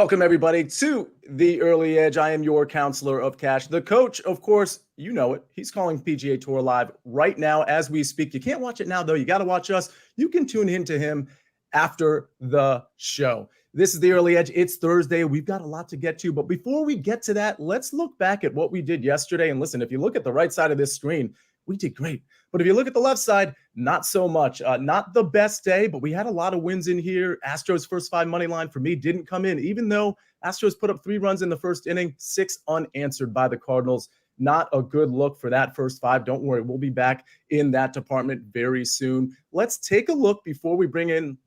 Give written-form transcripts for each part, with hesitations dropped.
Welcome, everybody, to the Early Edge. I am your counselor of cash. The coach, of course, you know it. He's calling PGA Tour live right now as we speak. You can't watch it now, though. You got to watch us. You can tune in to him after the show. This is the Early Edge. It's Thursday. We've got a lot to get to. But before we get to that, let's look back at what we did yesterday. And listen, if you look at the right side of this screen, we did great. But if you look at the left side, not so much. Not the best day, but we had a lot of wins in here. Astros first 5 money line for me didn't come in, even though Astros put up 3 runs in the first inning, 6 unanswered by the Cardinals. Not a good look for that first 5. Don't worry, we'll be back in that department very soon. Let's take a look before we bring in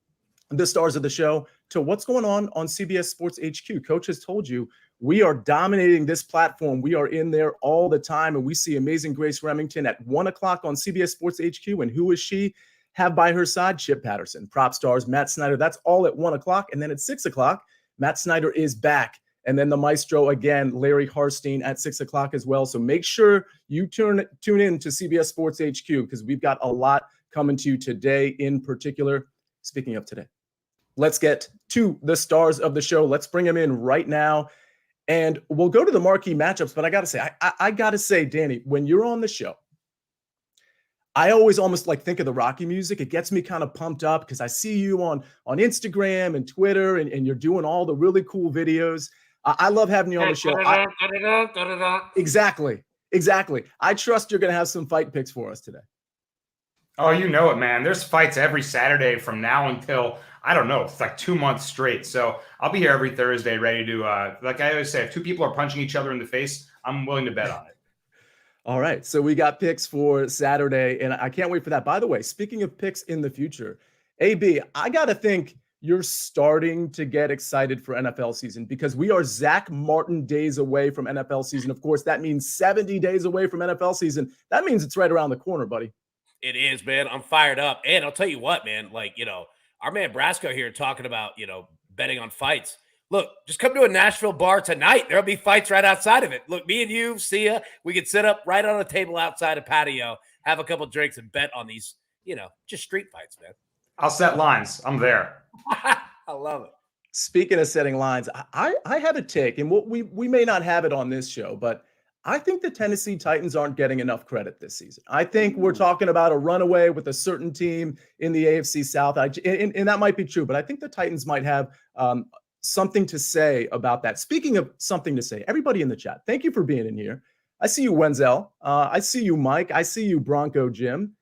the stars of the show to what's going on CBS Sports HQ. Coach has told you we are dominating this platform. We are in there all the time, and we see Amazing Grace Remington at 1 o'clock on CBS Sports HQ. And who is she? Have by her side Chip Patterson, prop stars, Matt Snyder. That's all at 1 o'clock. And then at 6 o'clock, Matt Snyder is back. And then the maestro again, Larry Harstein at 6 o'clock as well. So make sure you tune in to CBS Sports HQ because we've got a lot coming to you today in particular. Speaking of today, let's get to the stars of the show. Let's bring them in right now. And we'll go to the marquee matchups. But I got to say, I got to say, Danny, when you're on the show, I always almost like think of the Rocky music. It gets me kind of pumped up because I see you on Instagram and Twitter, and you're doing all the really cool videos. I love having you on the show. Exactly. I trust you're going to have some fight picks for us today. Oh, you know it, man. There's fights every Saturday from now until, I don't know, it's like 2 months straight. So I'll be here every Thursday ready to, like I always say, if 2 people are punching each other in the face, I'm willing to bet on it. All right. So we got picks for Saturday, and I can't wait for that. By the way, speaking of picks in the future, AB, I got to think you're starting to get excited for NFL season because we are Zach Martin days away from NFL season. Of course, that means 70 days away from NFL season. That means it's right around the corner, buddy. It is, man. I'm fired up. And I'll tell you what, man, like, our man Brasco here talking about, betting on fights. Look, just come to a Nashville bar tonight. There'll be fights right outside of it. Look, me and you, Sia, we can sit up right on a table outside a patio, have a couple drinks and bet on these, just street fights, man. I'll set lines. I'm there. I love it. Speaking of setting lines, I have a take, and we may not have it on this show, but I think the Tennessee Titans aren't getting enough credit this season. I think we're talking about a runaway with a certain team in the AFC South, and that might be true, but I think the Titans might have something to say about that. Speaking of something to say, everybody in the chat, thank you for being in here. I see you, Wenzel. I see you, Mike. I see you, Bronco Jim.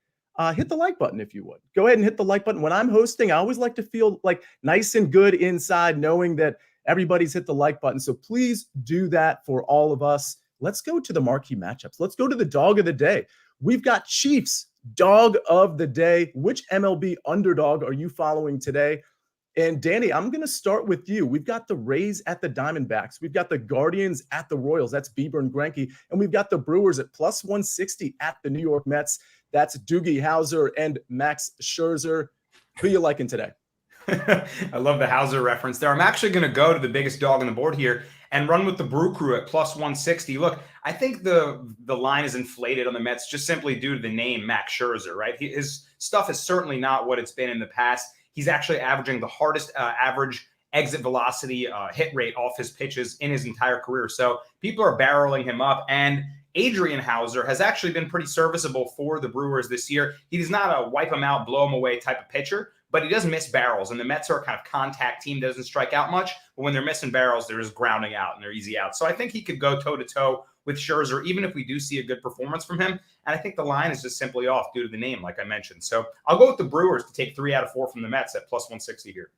Hit the like button if you would. Go ahead and hit the like button. When I'm hosting, I always like to feel like nice and good inside, knowing that everybody's hit the like button. So please do that for all of us. Let's go to the marquee matchups. Let's go to the dog of the day. We've got Chiefs, dog of the day. Which MLB underdog are you following today? And Danny, I'm going to start with you. We've got the Rays at the Diamondbacks. We've got the Guardians at the Royals. That's Bieber and Greinke. And we've got the Brewers at plus 160 at the New York Mets. That's Doogie Howser and Max Scherzer. Who you liking today? I love the Hauser reference there. I'm actually going to go to the biggest dog on the board here and run with the Brew Crew at plus 160. Look, I think the line is inflated on the Mets just simply due to the name Max Scherzer, right? His stuff is certainly not what it's been in the past. He's actually averaging the hardest average exit velocity hit rate off his pitches in his entire career. So people are barreling him up. And Adrian Hauser has actually been pretty serviceable for the Brewers this year. He's not a wipe him out, blow him away type of pitcher, but he does miss barrels. And the Mets are a kind of contact team, doesn't strike out much. But when they're missing barrels, they're just grounding out and they're easy out. So I think he could go toe-to-toe with Scherzer, even if we do see a good performance from him. And I think the line is just simply off due to the name, like I mentioned. So I'll go with the Brewers to take 3 out of 4 from the Mets at plus 160 here.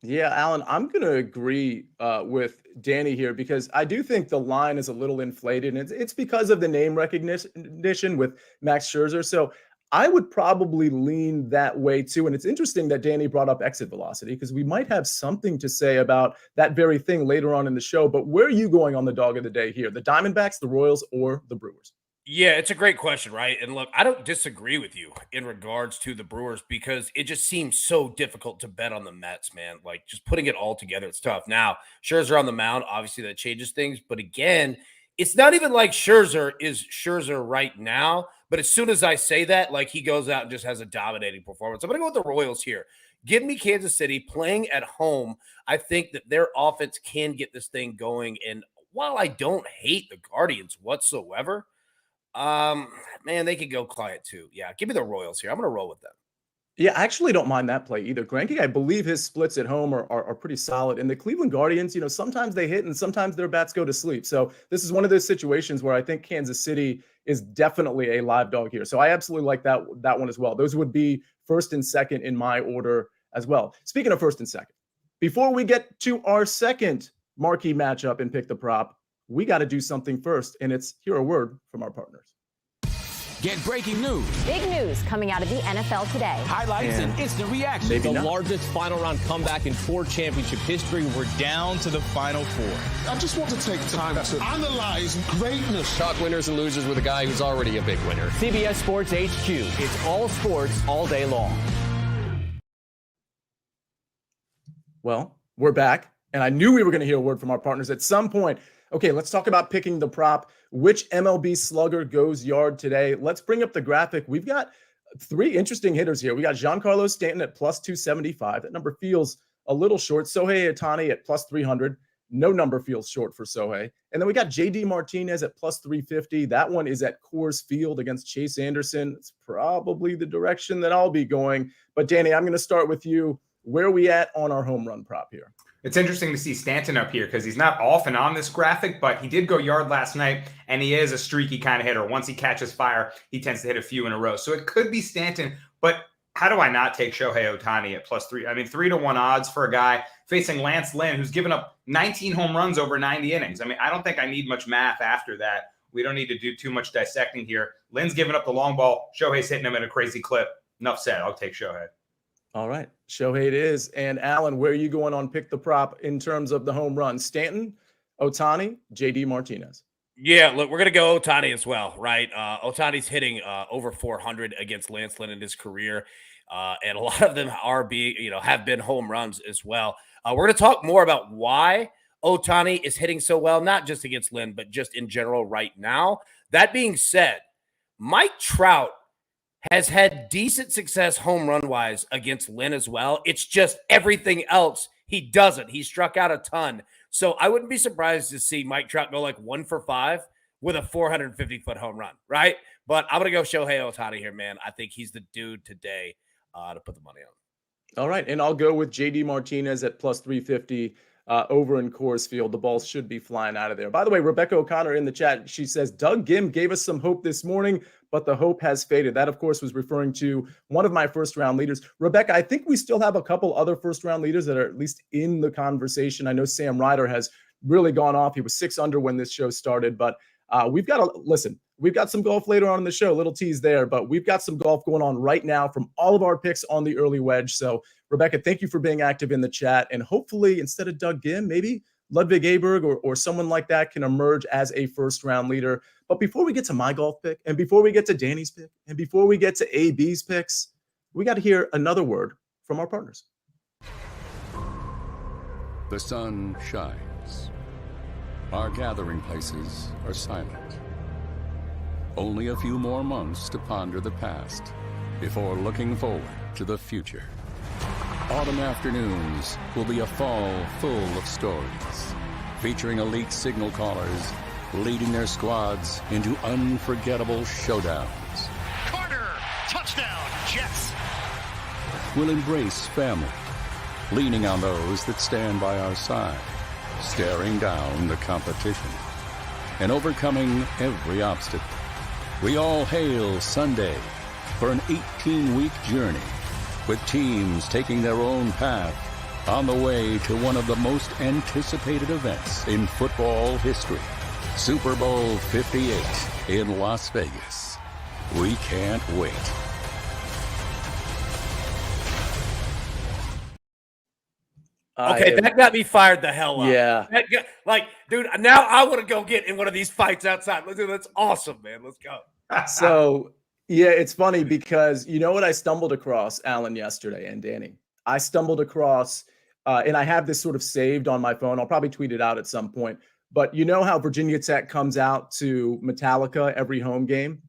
Yeah, Allan, I'm going to agree with Danny here because I do think the line is a little inflated. And it's because of the name recognition with Max Scherzer. So I would probably lean that way too. And it's interesting that Danny brought up exit velocity because we might have something to say about that very thing later on in the show. But where are you going on the dog of the day here? The Diamondbacks, the Royals, or the Brewers? Yeah, it's a great question, right? And look, I don't disagree with you in regards to the Brewers because it just seems so difficult to bet on the Mets, man. Like just putting it all together, it's tough. Now, Scherzer on the mound, obviously that changes things. But again, it's not even like Scherzer is Scherzer right now. But as soon as I say that, like he goes out and just has a dominating performance. I'm going to go with the Royals here. Give me Kansas City playing at home. I think that their offense can get this thing going. And while I don't hate the Guardians whatsoever, man, they could go quiet too. Yeah, give me the Royals here. I'm going to roll with them. Yeah, I actually don't mind that play either. Greinke, I believe his splits at home are pretty solid. And the Cleveland Guardians, sometimes they hit and sometimes their bats go to sleep. So this is one of those situations where I think Kansas City is definitely a live dog here. So I absolutely like that one as well. Those would be first and second in my order as well. Speaking of first and second, before we get to our second marquee matchup and pick the prop, we got to do something first. And it's hear a word from our partners. Get breaking news. Big news coming out of the NFL today. Highlights and instant reaction. The largest final round comeback in Ford championship history. We're down to the final four. I just want to take time to analyze greatness. Talk winners and losers with a guy who's already a big winner. CBS Sports HQ. It's all sports all day long. Well, we're back, and I knew we were going to hear a word from our partners at some point. Okay, let's talk about picking the prop. Which MLB slugger goes yard today? Let's bring up the graphic. We've got three interesting hitters here. We got Giancarlo Stanton at plus 275. That number feels a little short. Shohei Ohtani at plus 300. No number feels short for Shohei. And then we got JD Martinez at plus 350. That one is at Coors Field against Chase Anderson. It's probably the direction that I'll be going. But Danny, I'm going to start with you. Where are we at on our home run prop here? It's interesting to see Stanton up here because he's not often on this graphic, but he did go yard last night, and he is a streaky kind of hitter. Once he catches fire, he tends to hit a few in a row. So it could be Stanton, but how do I not take Shohei Ohtani at plus 3? I mean, 3-1 odds for a guy facing Lance Lynn, who's given up 19 home runs over 90 innings. I mean, I don't think I need much math after that. We don't need to do too much dissecting here. Lynn's giving up the long ball. Shohei's hitting him at a crazy clip. Enough said. I'll take Shohei. All right. Shohei it is. And Allan, where are you going on pick the prop in terms of the home run? Stanton, Ohtani, JD Martinez. Yeah, look, we're going to go Ohtani as well, right? Ohtani's hitting over 400 against Lance Lynn in his career. And a lot of them have been home runs as well. We're going to talk more about why Ohtani is hitting so well, not just against Lynn, but just in general right now. That being said, Mike Trout has had decent success home run wise against Lynn as well. It's just everything else he doesn't. He struck out a ton. So I wouldn't be surprised to see Mike Trout go like 1 for 5 with a 450-foot home run, right? But I'm going to go Shohei Ohtani here, man. I think he's the dude today to put the money on. All right. And I'll go with JD Martinez at plus 350 over in Coors Field. The ball should be flying out of there. By the way, Rebecca O'Connor in the chat, she says, Doug Gim gave us some hope this morning, but the hope has faded. That, of course, was referring to one of my first-round leaders. Rebecca, I think we still have a couple other first-round leaders that are at least in the conversation. I know Sam Ryder has really gone off. He was 6 under when this show started, but we've got some golf later on in the show, a little tease there, but we've got some golf going on right now from all of our picks on the early wedge. So, Rebecca, thank you for being active in the chat. And hopefully, instead of Doug Gim, maybe Ludwig Aberg or someone like that can emerge as a first-round leader. But before we get to my golf pick, and before we get to Danny's pick, and before we get to AB's picks, we got to hear another word from our partners. The sun shines. Our gathering places are silent. Only a few more months to ponder the past before looking forward to the future. Autumn afternoons will be a fall full of stories, featuring elite signal callers leading their squads into unforgettable showdowns. Carter, touchdown, Jets. We'll embrace family, leaning on those that stand by our side, staring down the competition, and overcoming every obstacle. We all hail Sunday for an 18-week journey, with teams taking their own path on the way to one of the most anticipated events in football history, Super Bowl 58 in Las Vegas. We can't wait. Okay, that got me fired the hell up. Yeah. Dude, now I want to go get in one of these fights outside. That's awesome, man. Let's go. So, yeah, it's funny because you know what I stumbled across, Allan, yesterday, and Danny? I stumbled across, and I have this sort of saved on my phone. I'll probably tweet it out at some point. But you know how Virginia Tech comes out to Metallica every home game?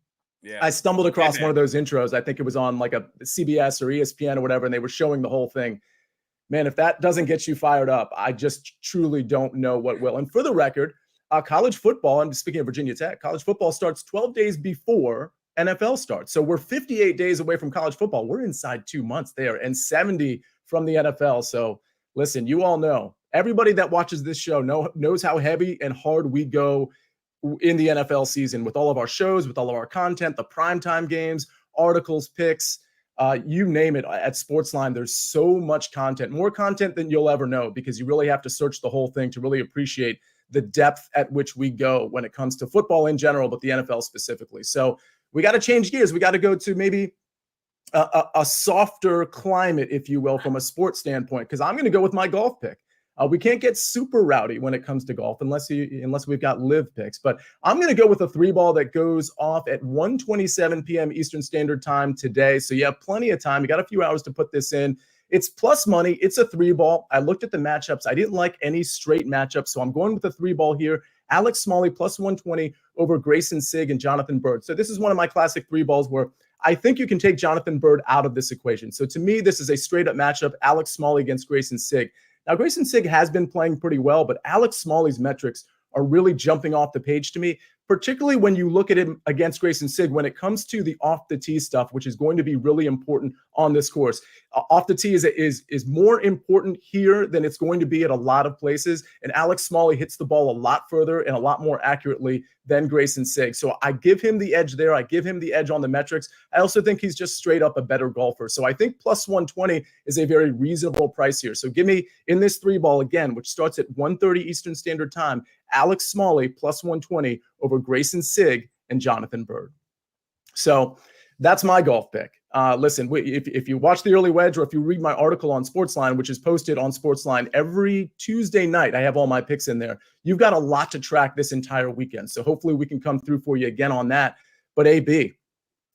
I stumbled across one of those intros. I think it was on like a CBS or ESPN or whatever, and they were showing the whole thing. Man, if that doesn't get you fired up, I just truly don't know what will. And for the record, college football, and speaking of Virginia Tech, college football starts 12 days before NFL starts. So we're 58 days away from college football. We're inside 2 months there and 70 from the NFL. So listen, you all know, everybody that watches this show knows how heavy and hard we go in the NFL season with all of our shows, with all of our content, the primetime games, articles, picks, you name it. At SportsLine, there's so much content, more content than you'll ever know, because you really have to search the whole thing to really appreciate the depth at which we go when it comes to football in general, but the NFL specifically. So we got to change gears. We got to go to maybe a softer climate, if you will, from a sports standpoint, because I'm going to go with my golf pick. We can't get super rowdy when it comes to golf unless we've got live picks. But I'm going to go with a 3-ball that goes off at 1:27 p.m. Eastern Standard Time today. So you have plenty of time. You got a few hours to put this in. It's plus money. It's a 3-ball. I looked at the matchups. I didn't like any straight matchups, so I'm going with a 3-ball here. Alex Smalley plus 120 over Grayson Sigg and Jonathan Byrd. So this is one of my classic 3-balls where I think you can take Jonathan Byrd out of this equation. So to me, this is a straight-up matchup, Alex Smalley against Grayson Sigg. Now, Grayson Sigg has been playing pretty well, but Alex Smalley's metrics are really jumping off the page to me, particularly when you look at him against Grayson Sigg when it comes to the off the tee stuff, which is going to be really important on this course. Off the tee is more important here than it's going to be at a lot of places. And Alex Smalley hits the ball a lot further and a lot more accurately than Grayson Sigg. So I give him the edge there. I give him the edge on the metrics. I also think he's just straight up a better golfer. So I think plus 120 is a very reasonable price here. So give me in this 3-ball again, which starts at 1:30 Eastern Standard Time, Alex Smalley plus 120 over Grayson Sigg and Jonathan Byrd. So that's my golf pick. Listen, if you watch the early wedge or if you read my article on SportsLine, which is posted on SportsLine every Tuesday night, I have all my picks in there. You've got a lot to track this entire weekend. So hopefully we can come through for you again on that. But AB,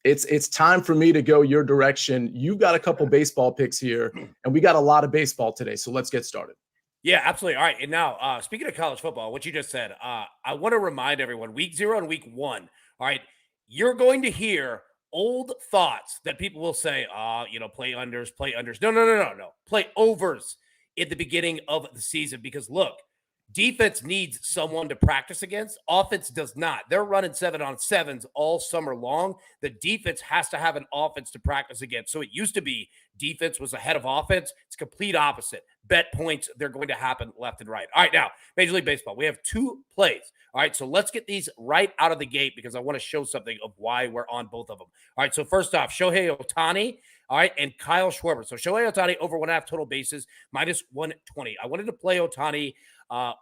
it's time for me to go your direction. You've got a couple baseball picks here, and we got a lot of baseball today. So let's get started. Yeah, absolutely. All right. And now, speaking of college football, what you just said, I want to remind everyone, week 0 and week 1, all right, you're going to hear old thoughts that people will say, play unders. No. Play overs at the beginning of the season, because look, defense needs someone to practice against. Offense does not. They're running 7-on-7s all summer long. The defense has to have an offense to practice against. So it used to be defense was ahead of offense. It's complete opposite. Bet points, they're going to happen left and right. All right, now, Major League Baseball, we have 2 plays. All right, so let's get these right out of the gate because I want to show something of why we're on both of them. All right, so first off, Shohei Ohtani, all right, and Kyle Schwarber. So Shohei Ohtani over 1.5 total bases, minus 120. I wanted to play Ohtani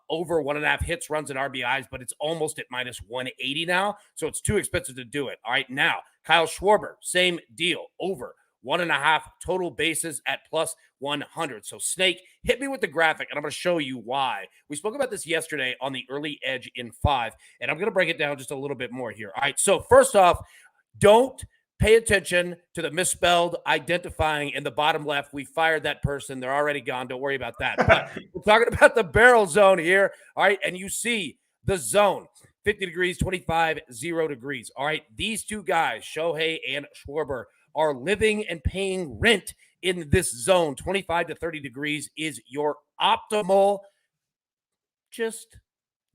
over 1.5 hits, runs, and RBIs, but it's almost at minus 180 now, so it's too expensive to do it. All right, now, Kyle Schwarber, same deal, over 1.5 total bases at plus 100. So Snake, hit me with the graphic, and I'm going to show you why. We spoke about this yesterday on the early edge in 5, and I'm going to break it down just a little bit more here. All right, so first off, don't pay attention to the misspelled identifying in the bottom left. We fired that person. They're already gone. Don't worry about that. But we're talking about the barrel zone here. All right, and you see the zone. 50 degrees, 25, 0 degrees. All right, these 2 guys, Shohei and Schwarber, are living and paying rent in this zone. 25 to 30 degrees is your optimal just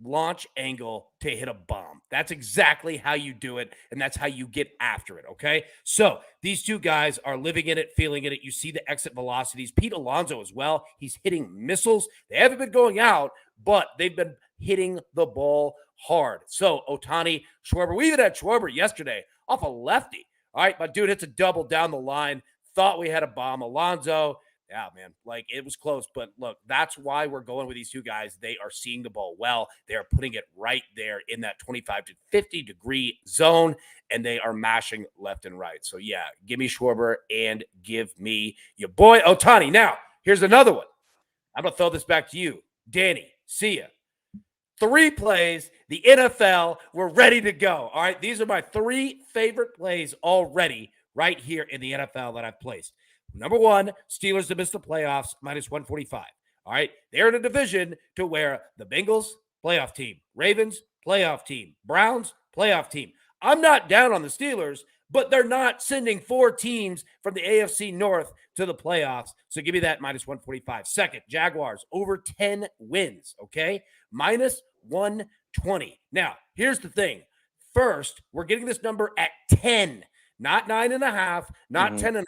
launch angle to hit a bomb. That's exactly how you do it, and that's how you get after it, okay? So these 2 guys are living in it, feeling it. You see the exit velocities. Pete Alonso as well. He's hitting missiles. They haven't been going out, but they've been hitting the ball hard. So Ohtani, Schwarber, we even had Schwarber yesterday off a lefty. All right, my dude hits a double down the line. Thought we had a bomb. Alonso, yeah, man, like it was close. But look, that's why we're going with these 2 guys. They are seeing the ball well. They are putting it right there in that 25 to 50 degree zone, and they are mashing left and right. So, yeah, give me Schwarber and give me your boy Ohtani. Now, here's another one. I'm going to throw this back to you, Danny, Sia. 3 plays, the NFL, we're ready to go. All right, these are my 3 favorite plays already right here in the NFL that I've placed. Number 1, Steelers to miss the playoffs, minus 145. All right, they're in a division to where the Bengals, playoff team, Ravens, playoff team, Browns, playoff team. I'm not down on the Steelers, but they're not sending 4 teams from the AFC North to the playoffs. So give me that minus 145. Second, Jaguars over 10 wins, okay? Minus 120. Now, here's the thing. First, we're getting this number at 10, not 9.5, not 10.5.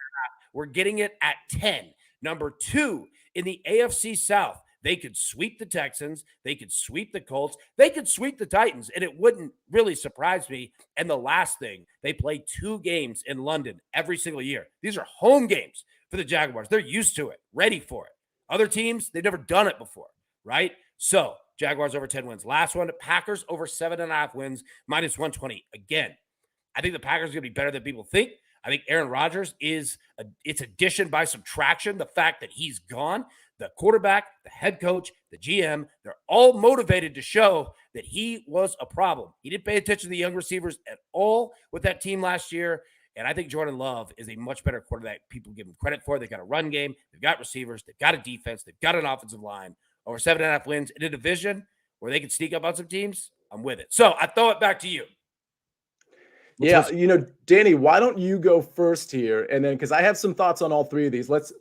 We're getting it at 10. Number 2, in the AFC South, they could sweep the Texans. They could sweep the Colts. They could sweep the Titans, and it wouldn't really surprise me. And the last thing, they play 2 games in London every single year. These are home games for the Jaguars. They're used to it, ready for it. Other teams, they've never done it before, right? So Jaguars over 10 wins. Last one, Packers over 7.5 wins, minus 120. Again, I think the Packers are going to be better than people think. I think Aaron Rodgers is its addition by subtraction. The fact that he's gone, the quarterback, the head coach, the GM, they're all motivated to show that he was a problem. He didn't pay attention to the young receivers at all with that team last year. And I think Jordan Love is a much better quarterback people give him credit for. They've got a run game. They've got receivers. They've got a defense. They've got an offensive line. Over 7.5 wins in a division where they can sneak up on some teams, I'm with it. So I throw it back to you. Yeah, Danny, why don't you go first here? And then, because I have some thoughts on all 3 of these. Let's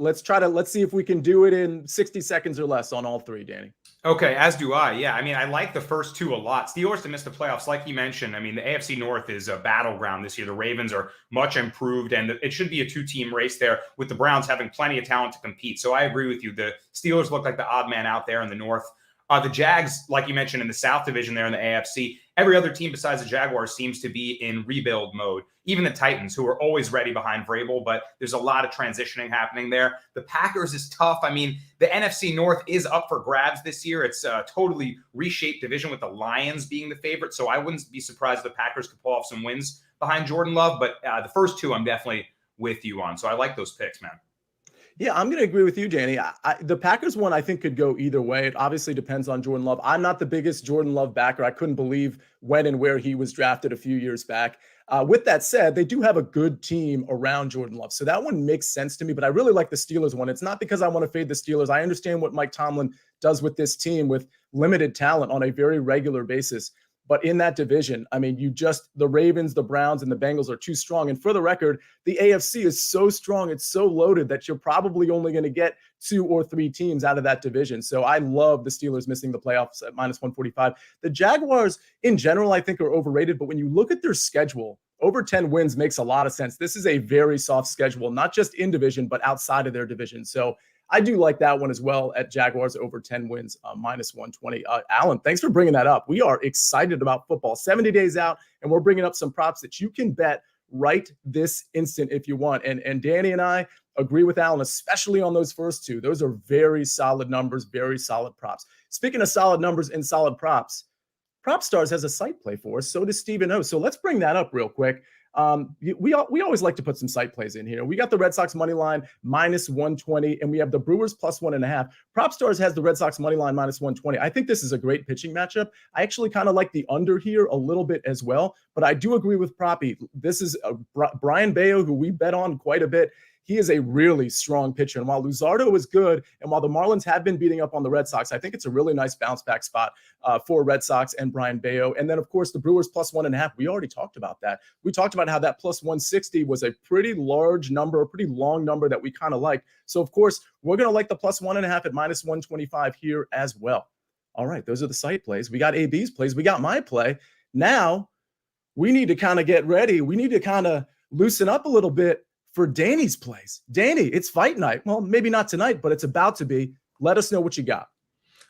see if we can do it in 60 seconds or less on all 3, Danny. Okay, as do I. Yeah, I mean, I like the first 2 a lot. Steelers to miss the playoffs, like you mentioned. I mean, the AFC North is a battleground this year. The Ravens are much improved, and it should be a 2-team race there with the Browns having plenty of talent to compete. So I agree with you. The Steelers look like the odd man out there in the North. The Jags, like you mentioned, in the South Division there in the AFC, every other team besides the Jaguars seems to be in rebuild mode. Even the Titans, who are always ready behind Vrabel, but there's a lot of transitioning happening there. The Packers is tough. I mean, the NFC North is up for grabs this year. It's a totally reshaped division with the Lions being the favorite, so I wouldn't be surprised if the Packers could pull off some wins behind Jordan Love, but the first 2 I'm definitely with you on, so I like those picks, man. Yeah, I'm going to agree with you, Danny. The Packers one, I think, could go either way. It obviously depends on Jordan Love. I'm not the biggest Jordan Love backer. I couldn't believe when and where he was drafted a few years back. With that said, they do have a good team around Jordan Love. So that one makes sense to me, but I really like the Steelers one. It's not because I want to fade the Steelers. I understand what Mike Tomlin does with this team with limited talent on a very regular basis. But in that division, I mean, the Ravens, the Browns, and the Bengals are too strong. And for the record, the AFC is so strong, it's so loaded that you're probably only going to get 2 or 3 teams out of that division. So I love the Steelers missing the playoffs at minus 145. The Jaguars, in general, I think are overrated. But when you look at their schedule, over 10 wins makes a lot of sense. This is a very soft schedule, not just in division, but outside of their division. So I do like that one as well at Jaguars over 10 wins, minus 120. Allan, thanks for bringing that up. We are excited about football. 70 days out, and we're bringing up some props that you can bet right this instant if you want. And Danny and I agree with Allan, especially on those first 2. Those are very solid numbers, very solid props. Speaking of solid numbers and solid props, PropStars has a site play for us. So does Stephen O. So let's bring that up real quick. We always like to put some site plays in here. We got the Red Sox money line minus 120, and we have the Brewers plus 1.5. PropStars has the Red Sox money line minus 120. I think this is a great pitching matchup. I actually kind of like the under here a little bit as well, but I do agree with Proppy. This is Brian Bayo, who we bet on quite a bit. He is a really strong pitcher. And while Luzardo is good, and while the Marlins have been beating up on the Red Sox, I think it's a really nice bounce back spot for Red Sox and Brian Bayo. And then, of course, the Brewers plus 1.5. We already talked about that. We talked about how that plus 160 was a pretty large number, a pretty long number that we kind of liked. So, of course, we're going to like the plus 1.5 at minus 125 here as well. All right, those are the site plays. We got AB's plays. We got my play. Now, we need to kind of get ready. We need to kind of loosen up a little bit for Danny's plays. Danny, it's fight night. Well, maybe not tonight, but it's about to be. Let us know what you got.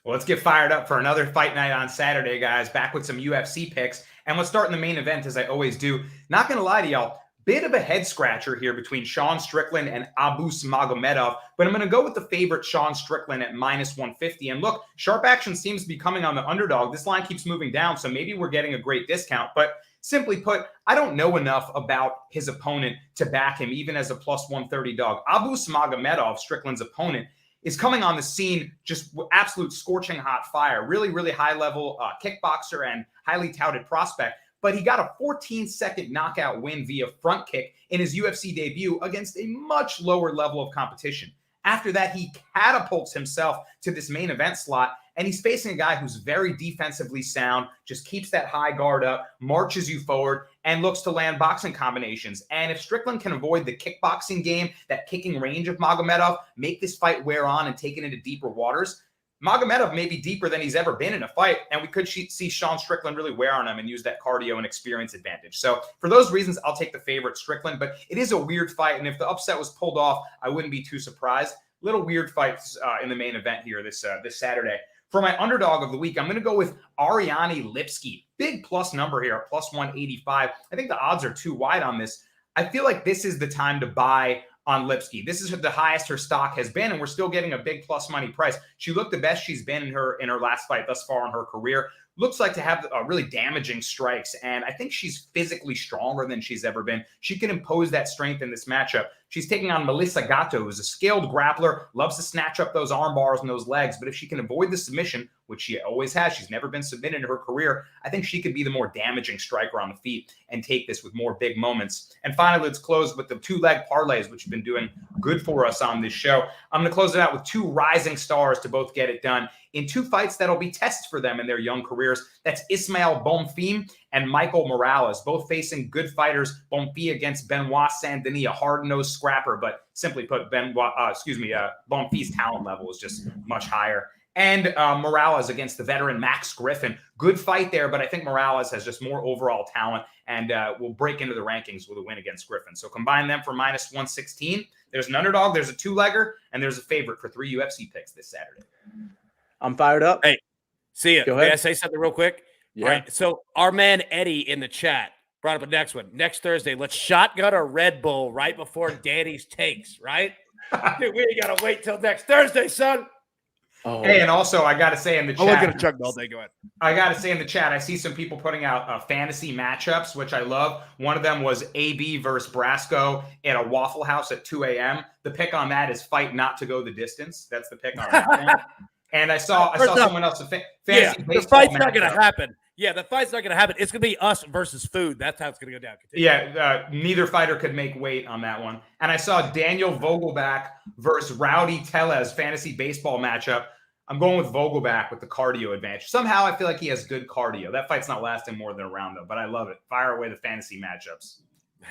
Well, let's get fired up for another fight night on Saturday, guys. Back with some UFC picks. And let's start in the main event, as I always do. Not going to lie to y'all, bit of a head scratcher here between Sean Strickland and Abus Magomedov, but I'm going to go with the favorite Sean Strickland at minus 150. And look, sharp action seems to be coming on the underdog. This line keeps moving down, so maybe we're getting a great discount. But simply put, I don't know enough about his opponent to back him, even as a plus 130 dog. Abus Magomedov, Strickland's opponent, is coming on the scene just absolute scorching hot fire. Really, really high-level kickboxer and highly touted prospect. But he got a 14-second knockout win via front kick in his UFC debut against a much lower level of competition. After that, he catapults himself to this main event slot And he's facing a guy who's very defensively sound, just keeps that high guard up, marches you forward, and looks to land boxing combinations. And if Strickland can avoid the kickboxing game, that kicking range of Magomedov, make this fight wear on and take it into deeper waters, Magomedov may be deeper than he's ever been in a fight, and we could see Sean Strickland really wear on him and use that cardio and experience advantage. So for those reasons, I'll take the favorite Strickland, but it is a weird fight, and if the upset was pulled off, I wouldn't be too surprised. Little weird fights in the main event here this Saturday. For my underdog of the week, I'm going to go with Ariane Lipski. Big plus number here at plus 185. I think the odds are too wide on this. I feel like this is the time to buy on Lipski. This is the highest her stock has been, and we're still getting a big plus money price. She looked the best she's been in her last fight thus far in her career. Looks like to have really damaging strikes, and I think she's physically stronger than she's ever been. She can impose that strength in this matchup. She's taking on Melissa Gatto, who's a skilled grappler, loves to snatch up those arm bars and those legs, but if she can avoid the submission, which she always has, she's never been submitted in her career, I think she could be the more damaging striker on the feet and take this with more big moments. And finally, let's close with the two-leg parlays, which have been doing good for us on this show. I'm going to close it out with two rising stars to both get it done in two fights that'll be tests for them in their young careers. That's Ismael Bonfim and Michael Morales, both facing good fighters. Bonfim against Benoit Saint-Denis, a hard-nosed scrapper, but simply put, Bonfim's talent level is just much higher. And Morales against the veteran Max Griffin. Good fight there, but I think Morales has just more overall talent and will break into the rankings with a win against Griffin. So combine them for minus 116. There's an underdog, there's a two-legger, and there's a favorite for 3 UFC picks this Saturday. I'm fired up. Hey, see ya. Go ahead. May I say something real quick? Yeah. All right. So our man Eddie in the chat brought up a next one. Next Thursday, let's shotgun a Red Bull right before Danny's takes, right? Dude, we ain't got to wait till next Thursday, son. Oh. Hey, and also I got to say in the chat, I'm not going to chug all day. Go ahead. I got to say in the chat, I see some people putting out fantasy matchups, which I love. One of them was AB versus Brasco at a Waffle House at 2 a.m. The pick on that is fight not to go the distance. That's the pick on that one. And I saw someone else, fantasy baseball the fight's not matchup. going to happen. Yeah, the fight's not going to happen. It's going to be us versus food. That's how it's going to go down. Continue. Yeah, neither fighter could make weight on that one. And I saw Daniel Vogelback versus Rowdy Tellez fantasy baseball matchup. I'm going with Vogelback with the cardio advantage. Somehow I feel like he has good cardio. That fight's not lasting more than a round, though, but I love it. Fire away the fantasy matchups.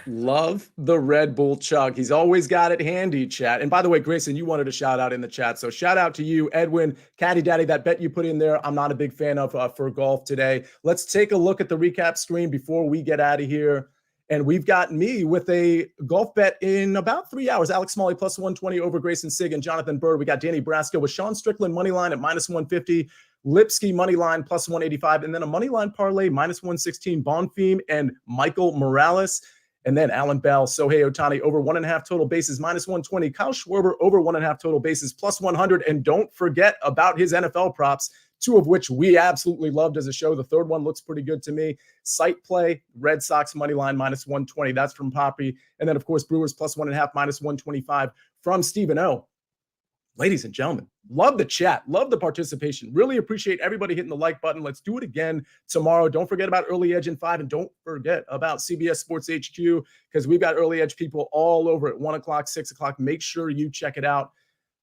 Love the Red Bull chug. He's always got it handy, chat. And by the way, Grayson, you wanted a shout out in the chat. So shout out to you, Edwin, Caddy Daddy. That bet you put in there, I'm not a big fan of for golf today. Let's take a look at the recap screen before we get out of here. And we've got me with a golf bet in about 3 hours. Alex Smalley plus 120 over Grayson Sig and Jonathan Bird. We got Danny Brasco with Sean Strickland money line at minus 150. Lipski money line plus 185. And then a money line parlay minus 116. Bonfim and Michael Morales. And then Allan Bell, Sohei Ohtani over 1.5 total bases, minus 120. Kyle Schwarber over 1.5 total bases, plus 100. And don't forget about his NFL props, 2 of which we absolutely loved as a show. The third one looks pretty good to me. Sight play, Red Sox money line, minus 120. That's from Poppy. And then, of course, Brewers plus 1.5, minus 125 from Stephen O. Ladies and gentlemen, love the chat. Love the participation. Really appreciate everybody hitting the like button. Let's do it again tomorrow. Don't forget about Early Edge in 5. And don't forget about CBS Sports HQ, because we've got Early Edge people all over at 1 o'clock, 6 o'clock. Make sure you check it out.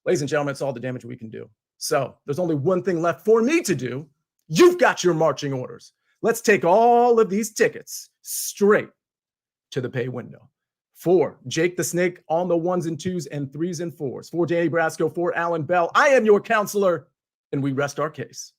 Ladies and gentlemen, it's all the damage we can do. So there's only one thing left for me to do. You've got your marching orders. Let's take all of these tickets straight to the pay window. For Jake the Snake on the 1s and 2s and 3s and 4s. For Danny Brasco, for Allan Bell, I am your counselor, and we rest our case.